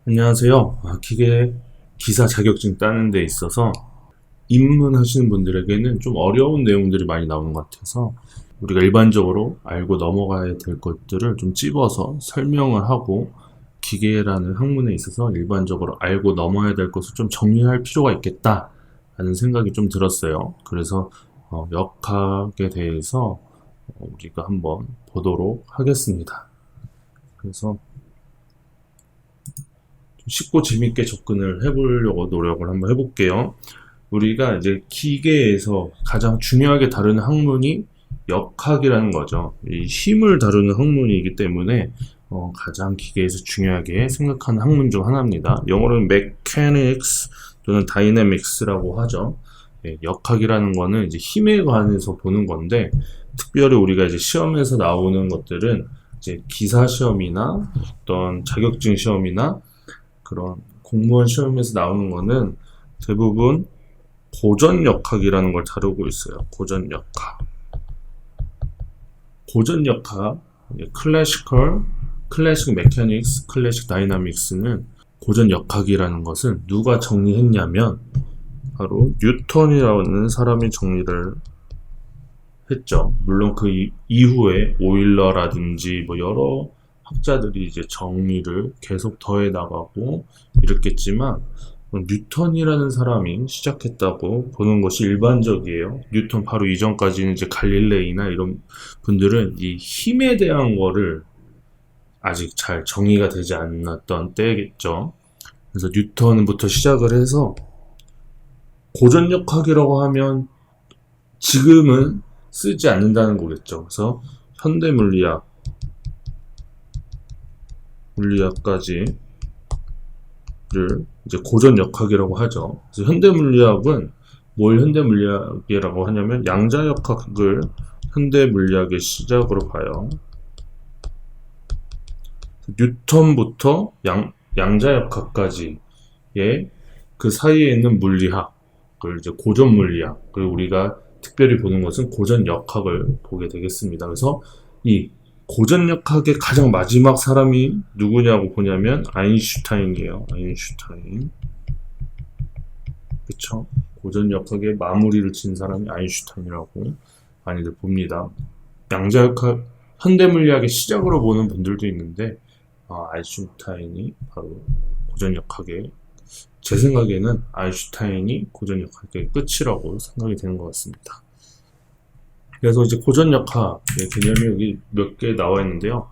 안녕하세요. 기계 기사 자격증 따는 데 있어서 입문하시는 분들에게는 좀 어려운 내용들이 많이 나오는 것 같아서 우리가 일반적으로 알고 넘어가야 될 것들을 좀 찝어서 설명을 하고 기계라는 학문에 있어서 일반적으로 알고 넘어야 될 것을 좀 정리할 필요가 있겠다 하는 생각이 좀 들었어요. 그래서 역학에 대해서 우리가 한번 보도록 하겠습니다. 그래서 쉽고 재밌게 접근을 해보려고 노력을 한번 해볼게요. 우리가 이제 기계에서 가장 중요하게 다루는 학문이 역학이라는 거죠. 이 힘을 다루는 학문이기 때문에 가장 기계에서 중요하게 생각하는 학문 중 하나입니다. 영어로는 mechanics 또는 dynamics라고 하죠. 역학이라는 거는 이제 힘에 관해서 보는 건데, 특별히 우리가 이제 시험에서 나오는 것들은 이제 기사 시험이나 어떤 자격증 시험이나 그런 공무원 시험에서 나오는 거는 대부분 고전역학이라는 걸 다루고 있어요. 고전역학. 고전역학, 클래식 메카닉스, 클래식 다이나믹스는 고전역학이라는 것은 누가 정리했냐면 바로 뉴턴이라는 사람이 정리를 했죠. 물론 그 이후에 오일러라든지 뭐 여러 학자들이 이제 정리를 계속 더해 나가고 이랬겠지만 뉴턴이라는 사람이 시작했다고 보는 것이 일반적이에요. 뉴턴 바로 이전까지는 이제 갈릴레이나 이런 분들은 이 힘에 대한 거를 아직 잘 정의가 되지 않았던 때겠죠. 그래서 뉴턴부터 시작을 해서 고전역학이라고 하면 지금은 쓰지 않는다는 거겠죠. 그래서 현대 물리학까지를 이제 고전역학이라고 하죠. 그래서 현대 물리학은 뭘 현대 물리학이라고 하냐면 양자역학을 현대 물리학의 시작으로 봐요. 뉴턴부터 양자역학까지의 그 사이에 있는 물리학을 이제 고전 물리학, 그리고 우리가 특별히 보는 것은 고전역학을 보게 되겠습니다. 그래서 이 고전역학의 가장 마지막 사람이 누구냐고 보냐면 아인슈타인이에요. 아인슈타인. 그쵸? 고전역학의 마무리를 친 사람이 아인슈타인이라고 많이들 봅니다. 양자역학, 현대물리학의 시작으로 보는 분들도 있는데 아인슈타인이 바로 고전역학의, 제 생각에는 아인슈타인이 고전역학의 끝이라고 생각이 되는 것 같습니다. 그래서 이제 고전역학의 개념이 여기 몇 개 나와 있는데요.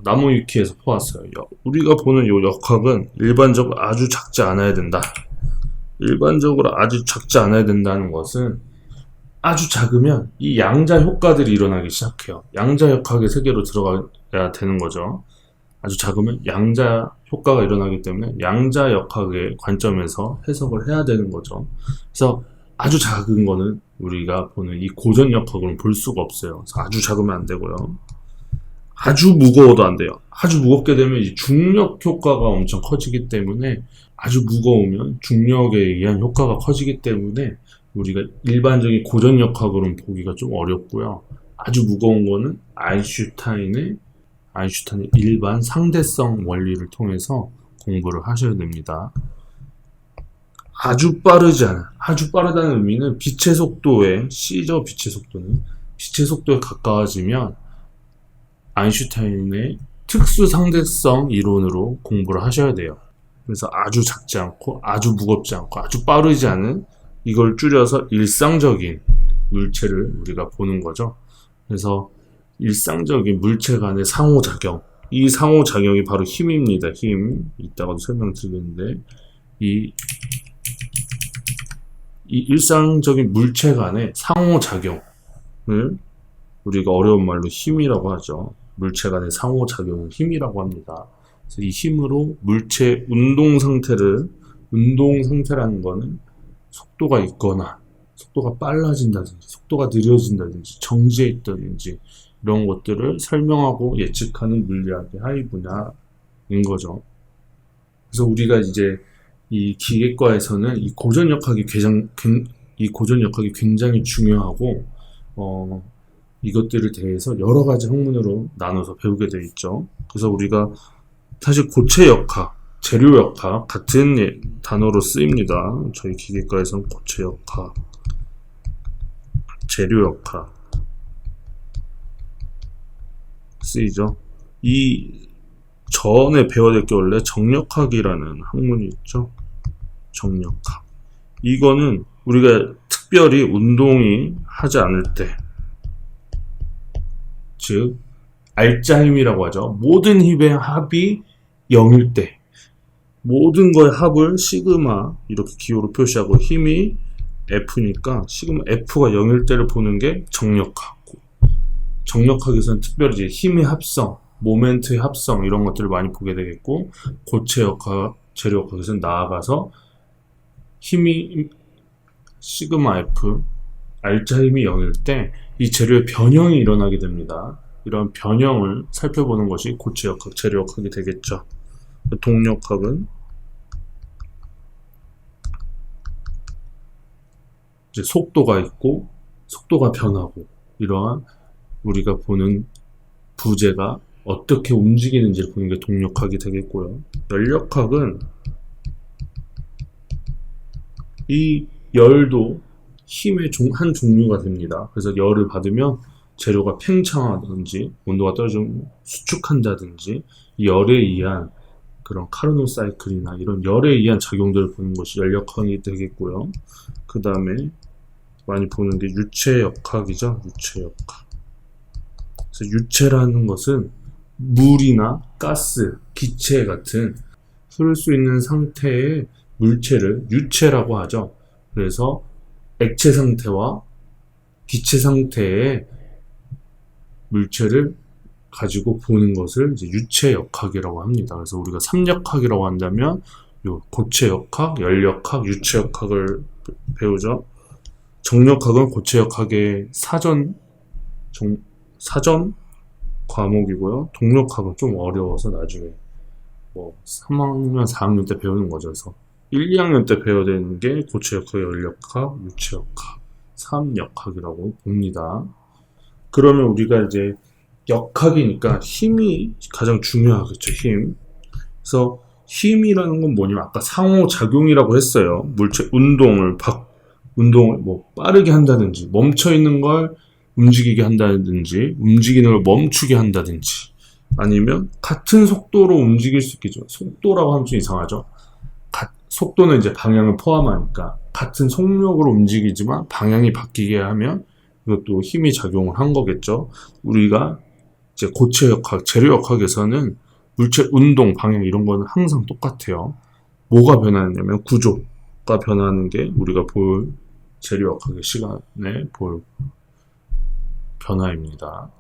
나무위키에서 포왔어요. 우리가 보는 이 역학은 일반적으로 아주 작지 않아야 된다. 일반적으로 아주 작지 않아야 된다는 것은 아주 작으면 이 양자 효과들이 일어나기 시작해요. 양자 역학의 세계로 들어가야 되는 거죠. 아주 작으면 양자 효과가 일어나기 때문에 양자 역학의 관점에서 해석을 해야 되는 거죠. 그래서 아주 작은 거는 우리가 보는 이 고전 역학으로는 볼 수가 없어요. 그래서 아주 작으면 안 되고요. 아주 무거워도 안 돼요. 아주 무겁게 되면 이 중력 효과가 엄청 커지기 때문에, 아주 무거우면 중력에 의한 효과가 커지기 때문에 우리가 일반적인 고전 역학으로는 보기가 좀 어렵고요. 아주 무거운 거는 아인슈타인의 일반 상대성 원리를 통해서 공부를 하셔야 됩니다. 아주 빠르지 않아. 아주 빠르다는 의미는 빛의 속도에, C죠, 빛의 속도는. 빛의 속도에 가까워지면 아인슈타인의 특수 상대성 이론으로 공부를 하셔야 돼요. 그래서 아주 작지 않고, 아주 무겁지 않고, 아주 빠르지 않은, 이걸 줄여서 일상적인 물체를 우리가 보는 거죠. 그래서 일상적인 물체 간의 상호작용, 이 상호작용이 바로 힘입니다. 힘. 이따가도 설명드리겠는데, 이 일상적인 물체 간의 상호작용을 우리가 어려운 말로 힘이라고 하죠. 물체 간의 상호작용을 힘이라고 합니다. 그래서 이 힘으로 물체 운동 상태라는 거는 속도가 있거나 속도가 빨라진다든지 속도가 느려진다든지 정지해 있다든지 이런 것들을 설명하고 예측하는 물리학의 하위 분야인 거죠. 그래서 우리가 이제 이 기계과에서는 이 고전역학이 굉장히 중요하고 이것들에 대해서 여러 가지 학문으로 나눠서 배우게 되어 있죠. 그래서 우리가 사실 고체 역학, 재료역학 같은 단어로 쓰입니다. 저희 기계과에서는 고체역학, 재료역학 쓰이죠. 이 전에 배워야 될 게 원래 정력학이라는 학문이 있죠. 정력학. 이거는 우리가 특별히 운동이 하지 않을 때, 즉 알짜 힘이라고 하죠. 모든 힘의 합이 0일 때, 모든 거의 합을 시그마 이렇게 기호로 표시하고 힘이 F니까 시그마 F가 0일 때를 보는 게 정력학고, 정력학에서는 특별히 이제 힘의 합성, 모멘트의 합성 이런 것들을 많이 보게 되겠고, 고체역학, 재료역학에서는 나아가서 힘이 시그마 F, 알짜 힘이 0일 때 이 재료의 변형이 일어나게 됩니다. 이런 변형을 살펴보는 것이 고체역학, 재료역학이 되겠죠. 동력학은 이제 속도가 있고 속도가 변하고 이러한 우리가 보는 부재가 어떻게 움직이는지를 보는 게 동력학이 되겠고요. 열역학은 이 열도 힘의 한 종류가 됩니다. 그래서 열을 받으면 재료가 팽창하든지 온도가 떨어지면 수축한다든지 이 열에 의한 그런 카르노 사이클이나 이런 열에 의한 작용들을 보는 것이 열역학이 되겠고요. 그 다음에 많이 보는 게 유체역학이죠. 유체역학. 그래서 유체라는 것은 물이나 가스, 기체 같은 흐를 수 있는 상태의 물체를 유체라고 하죠. 그래서 액체 상태와 기체 상태의 물체를 가지고 보는 것을 이제 유체역학이라고 합니다. 그래서 우리가 3역학이라고 한다면 요 고체역학, 열역학, 유체역학을 배우죠. 정역학은 고체역학의 사전 과목이고요. 동력학은 좀 어려워서 나중에 3학년, 4학년 때 배우는 거죠. 그래서 1, 2학년 때 배워야 되는 게 고체역학, 열역학, 유체역학, 3역학이라고 봅니다. 그러면 우리가 이제 역학이니까 힘이 가장 중요하겠죠. 힘. 그래서 힘이라는 건 뭐냐면 아까 상호작용이라고 했어요. 물체 운동을 빠르게 한다든지 멈춰 있는 걸 움직이게 한다든지 움직이는 걸 멈추게 한다든지 아니면 같은 속도로 움직일 수 있겠죠. 속도라고 하면 좀 이상하죠. 속도는 이제 방향을 포함하니까 같은 속력으로 움직이지만 방향이 바뀌게 하면 이것도 힘이 작용을 한 거겠죠. 우리가 이제 고체역학, 재료역학에서는 물체 운동, 방향 이런 거는 항상 똑같아요. 뭐가 변하냐면 구조가 변하는 게 우리가 볼 재료역학의 시간에 볼 변화입니다.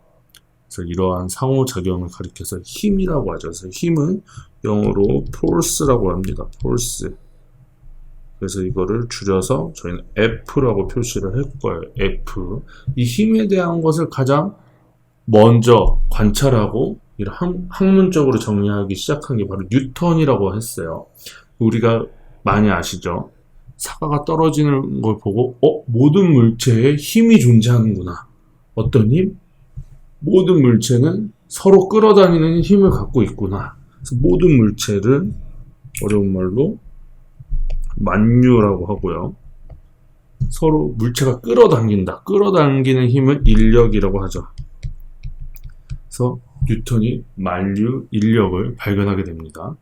그래서 이러한 상호작용을 가리켜서 힘이라고 하죠. 그래서 힘은 영어로 force라고 합니다. force. 그래서 이거를 줄여서 저희는 F라고 표시를 할 거예요. F. 이 힘에 대한 것을 가장 먼저 관찰하고 학문적으로 정리하기 시작한 게 바로 뉴턴이라고 했어요. 우리가 많이 아시죠? 사과가 떨어지는 걸 보고 모든 물체에 힘이 존재하는구나. 어떤 힘? 모든 물체는 서로 끌어다니는 힘을 갖고 있구나. 그래서 모든 물체를 어려운 말로 만유라고 하고요. 서로 물체가 끌어당긴다. 끌어당기는 힘을 인력이라고 하죠. 그래서 뉴턴이 만유, 인력을 발견하게 됩니다.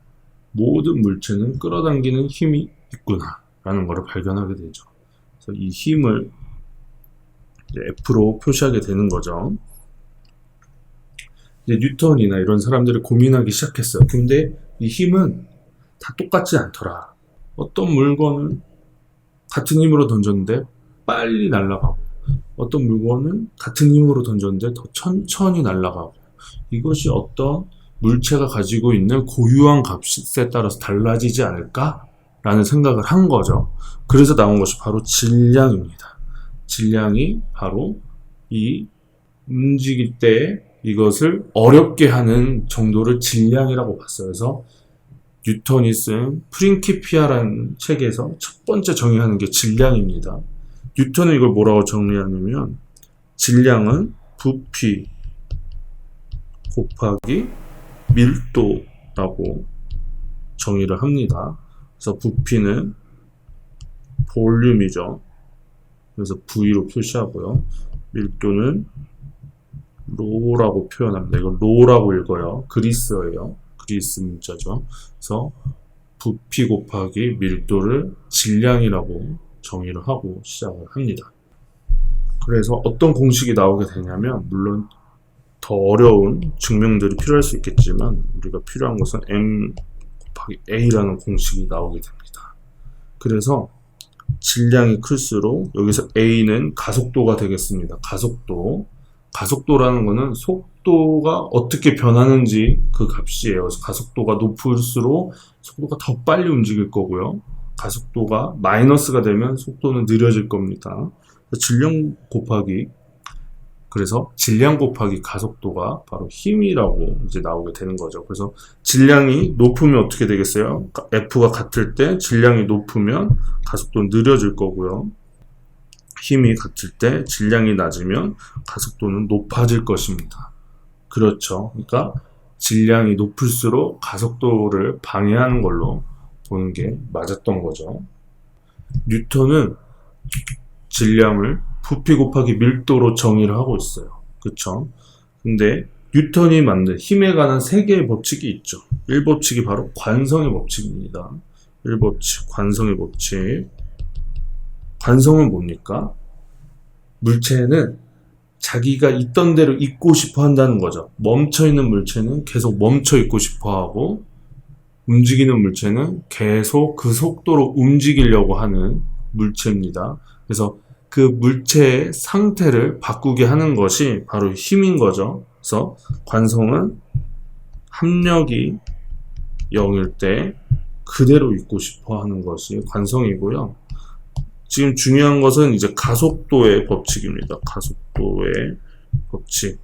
모든 물체는 끌어당기는 힘이 있구나 라는 것을 발견하게 되죠. 그래서 이 힘을 F로 표시하게 되는 거죠. 이제 뉴턴이나 이런 사람들이 고민하기 시작했어요. 근데 이 힘은 다 똑같지 않더라. 어떤 물건은 같은 힘으로 던졌는데 빨리 날아가고 어떤 물건은 같은 힘으로 던졌는데 더 천천히 날아가고 이것이 어떤 물체가 가지고 있는 고유한 값에 따라서 달라지지 않을까라는 생각을 한 거죠. 그래서 나온 것이 바로 질량입니다. 질량이 바로 이 움직일 때 이것을 어렵게 하는 정도를 질량이라고 봤어요. 그래서 뉴턴이 쓴 프린키피아라는 책에서 첫 번째 정의하는 게 질량입니다. 뉴턴은 이걸 뭐라고 정리하냐면 질량은 부피 곱하기 밀도라고 정의를 합니다. 그래서 부피는 볼륨이죠. 그래서 V로 표시하고요. 밀도는 로라고 표현합니다. 이거 로라고 읽어요. 그리스어예요. 그리스 문자죠. 그래서 부피 곱하기 밀도를 질량이라고 정의를 하고 시작을 합니다. 그래서 어떤 공식이 나오게 되냐면, 물론 더 어려운 증명들이 필요할 수 있겠지만 우리가 필요한 것은 m 곱하기 a라는 공식이 나오게 됩니다. 그래서 질량이 클수록 여기서 a는 가속도가 되겠습니다. 가속도라는 것은 속도가 어떻게 변하는지 그 값이에요. 그래서 가속도가 높을수록 속도가 더 빨리 움직일 거고요. 가속도가 마이너스가 되면 속도는 느려질 겁니다. 그래서 질량 곱하기 가속도가 바로 힘이라고 이제 나오게 되는 거죠. 그래서 질량이 높으면 어떻게 되겠어요? F가 같을 때 질량이 높으면 가속도는 느려질 거고요. 힘이 같을 때 질량이 낮으면 가속도는 높아질 것입니다. 그렇죠. 그러니까 질량이 높을수록 가속도를 방해하는 걸로 보는 게 맞았던 거죠. 뉴턴은 질량을 부피 곱하기 밀도로 정의를 하고 있어요. 그쵸? 근데 뉴턴이 만든 힘에 관한 3개의 법칙이 있죠. 1법칙이 바로 관성의 법칙입니다. 1법칙, 관성의 법칙. 관성은 뭡니까? 물체는 자기가 있던 대로 있고 싶어 한다는 거죠. 멈춰있는 물체는 계속 멈춰 있고 싶어 하고, 움직이는 물체는 계속 그 속도로 움직이려고 하는 물체입니다. 그래서 그 물체의 상태를 바꾸게 하는 것이 바로 힘인 거죠. 그래서 관성은 합력이 0일 때 그대로 있고 싶어 하는 것이 관성이고요. 지금 중요한 것은 이제 가속도의 법칙입니다. 가속도의 법칙.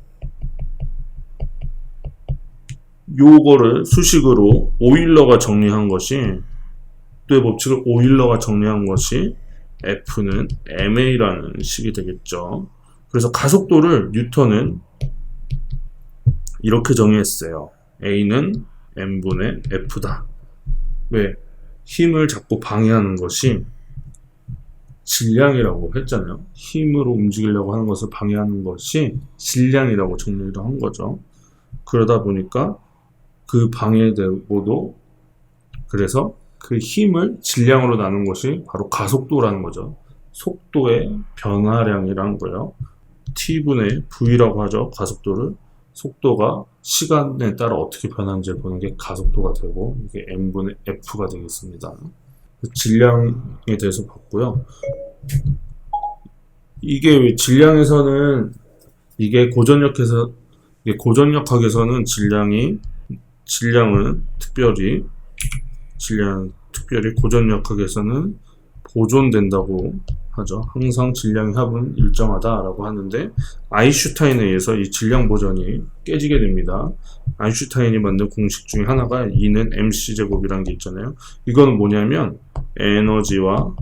요거를 수식으로 오일러가 정리한 것이, 또 법칙을 오일러가 정리한 것이 F는 ma라는 식이 되겠죠. 그래서 가속도를 뉴턴은 이렇게 정의했어요. A는 m분의 F다. 왜? 힘을 자꾸 방해하는 것이 질량이라고 했잖아요. 힘으로 움직이려고 하는 것을 방해하는 것이 질량이라고 정리를 한 거죠. 그러다 보니까 그 방해되고도, 그래서 그 힘을 질량으로 나눈 것이 바로 가속도라는 거죠. 속도의 변화량이라는 거예요. t분의 v라고 하죠. 가속도를. 속도가 시간에 따라 어떻게 변하는지를 보는 게 가속도가 되고, 이게 m분의 f가 되겠습니다. 질량에 대해서 봤고요. 이게 질량에서는, 이게 고전력학에서는 질량은 특별히 고전력학에서는 보존된다고 하죠. 항상 질량의 합은 일정하다라고 하는데, 아인슈타인에 의해서 이 질량 보존이 깨지게 됩니다. 아인슈타인이 만든 공식 중에 하나가 E는 mc제곱이라는 게 있잖아요. 이거는 뭐냐면 에너지와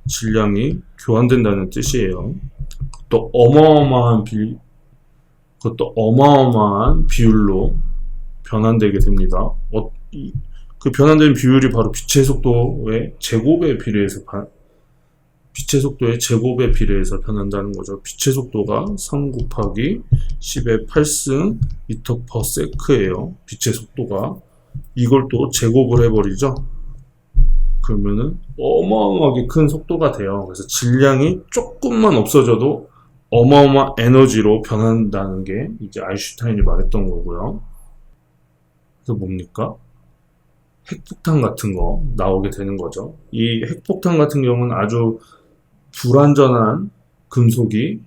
질량이 교환된다는 뜻이에요. 또 어마어마한 비율로 변환되게 됩니다. 그 변환되는 비율이 바로 빛의 속도의 제곱에 비례해서 변한다는 거죠. 빛의 속도가 3 곱하기 10의 8승 미터 퍼 세크예요. 빛의 속도가. 이걸 또 제곱을 해버리죠. 그러면은 어마어마하게 큰 속도가 돼요. 그래서 질량이 조금만 없어져도 어마어마한 에너지로 변한다는 게 이제 아인슈타인이 말했던 거고요. 그래서 뭡니까? 핵폭탄 같은 거 나오게 되는 거죠. 이 핵폭탄 같은 경우는 아주 불완전한 금속이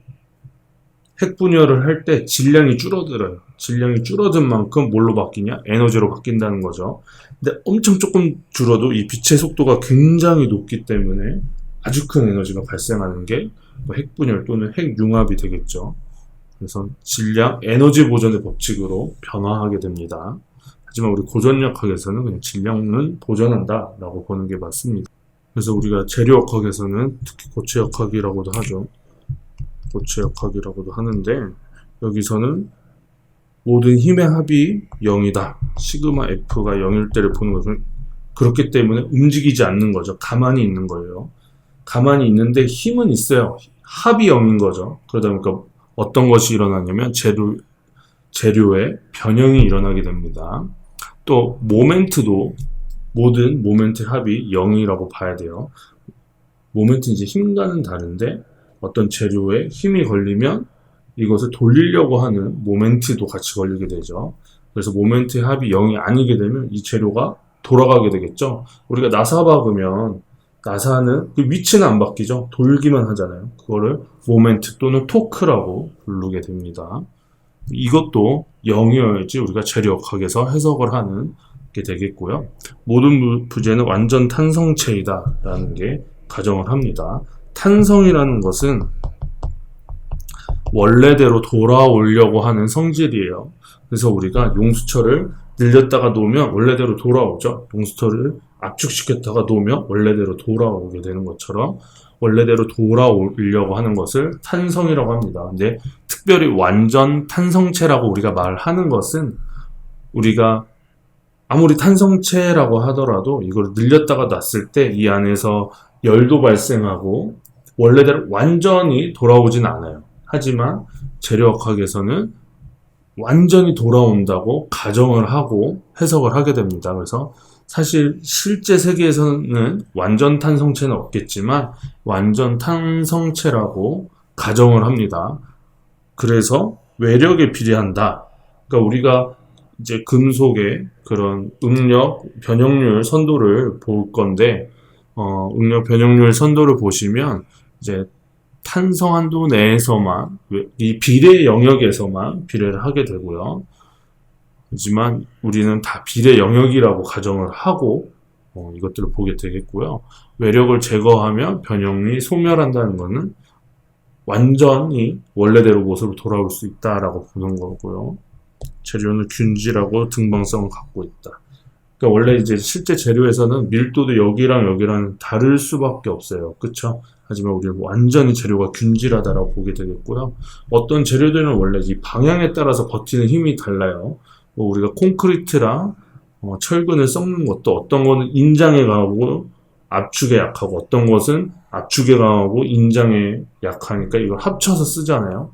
핵분열을 할 때 질량이 줄어들어요. 질량이 줄어든 만큼 뭘로 바뀌냐? 에너지로 바뀐다는 거죠. 근데 엄청 조금 줄어도 이 빛의 속도가 굉장히 높기 때문에 아주 큰 에너지가 발생하는 게 핵분열 또는 핵융합이 되겠죠. 그래서 질량, 에너지 보존의 법칙으로 변화하게 됩니다. 하지만 우리 고전력학에서는 그냥 질량은 보존한다 라고 보는 게 맞습니다. 그래서 우리가 재료역학에서는 특히 고체역학이라고도 하죠. 고체역학이라고도 하는데, 여기서는 모든 힘의 합이 0이다. 시그마 F가 0일 때를 보는 것은 그렇기 때문에 움직이지 않는 거죠. 가만히 있는 거예요. 가만히 있는데 힘은 있어요. 합이 0인 거죠. 그러다 보니까 어떤 것이 일어나냐면 재료의 변형이 일어나게 됩니다. 또 모멘트도 모든 모멘트 합이 0이라고 봐야 돼요. 모멘트는 이제 힘과는 다른데 어떤 재료에 힘이 걸리면 이것을 돌리려고 하는 모멘트도 같이 걸리게 되죠. 그래서 모멘트의 합이 0이 아니게 되면 이 재료가 돌아가게 되겠죠. 우리가 나사 박으면 나사는 그 위치는 안 바뀌죠. 돌기만 하잖아요. 그거를 모멘트 또는 토크라고 부르게 됩니다. 이것도 0이어야지 우리가 재료학에서 해석을 하는 게 되겠고요. 모든 부재는 완전 탄성체이다 라는 게 가정을 합니다. 탄성이라는 것은 원래대로 돌아오려고 하는 성질이에요. 그래서 우리가 용수철을 늘렸다가 놓으면 원래대로 돌아오죠. 용수철을 압축시켰다가 놓으면 원래대로 돌아오게 되는 것처럼 원래대로 돌아오려고 하는 것을 탄성이라고 합니다. 근데 특별히 완전 탄성체라고 우리가 말하는 것은 우리가 아무리 탄성체라고 하더라도 이걸 늘렸다가 놨을 때 이 안에서 열도 발생하고 원래대로 완전히 돌아오진 않아요. 하지만 재료학에서는 완전히 돌아온다고 가정을 하고 해석을 하게 됩니다. 그래서 사실 실제 세계에서는 완전 탄성체는 없겠지만 완전 탄성체라고 가정을 합니다. 그래서 외력에 비례한다. 그러니까 우리가 이제 금속의 그런 응력, 변형률 선도를 볼 건데, 응력, 변형률 선도를 보시면 이제 탄성 한도 내에서만 이 비례 영역에서만 비례를 하게 되고요. 하지만 우리는 다 비례 영역이라고 가정을 하고 이것들을 보게 되겠고요. 외력을 제거하면 변형이 소멸한다는 것은 완전히 원래대로 모습으로 돌아올 수 있다라고 보는 거고요. 재료는 균질하고 등방성을 갖고 있다. 그러니까 원래 이제 실제 재료에서는 밀도도 여기랑 여기랑 다를 수밖에 없어요. 그쵸? 하지만 우리는 완전히 재료가 균질하다라고 보게 되겠고요. 어떤 재료들은 원래 이 방향에 따라서 버티는 힘이 달라요. 뭐 우리가 콘크리트랑 철근을 썩는 것도 어떤 거는 인장에 강하고 압축에 약하고 어떤 것은 압축에 강하고 인장에 약하니까 이걸 합쳐서 쓰잖아요.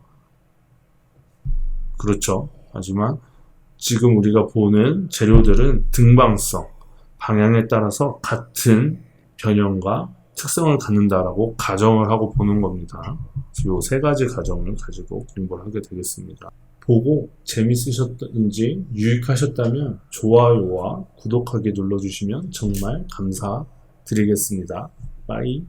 그렇죠. 하지만 지금 우리가 보는 재료들은 등방성, 방향에 따라서 같은 변형과 특성을 갖는다라고 가정을 하고 보는 겁니다. 이 세 가지 가정을 가지고 공부를 하게 되겠습니다. 보고 재밌으셨든지 유익하셨다면 좋아요와 구독하기 눌러주시면 정말 감사드리겠습니다. 빠이.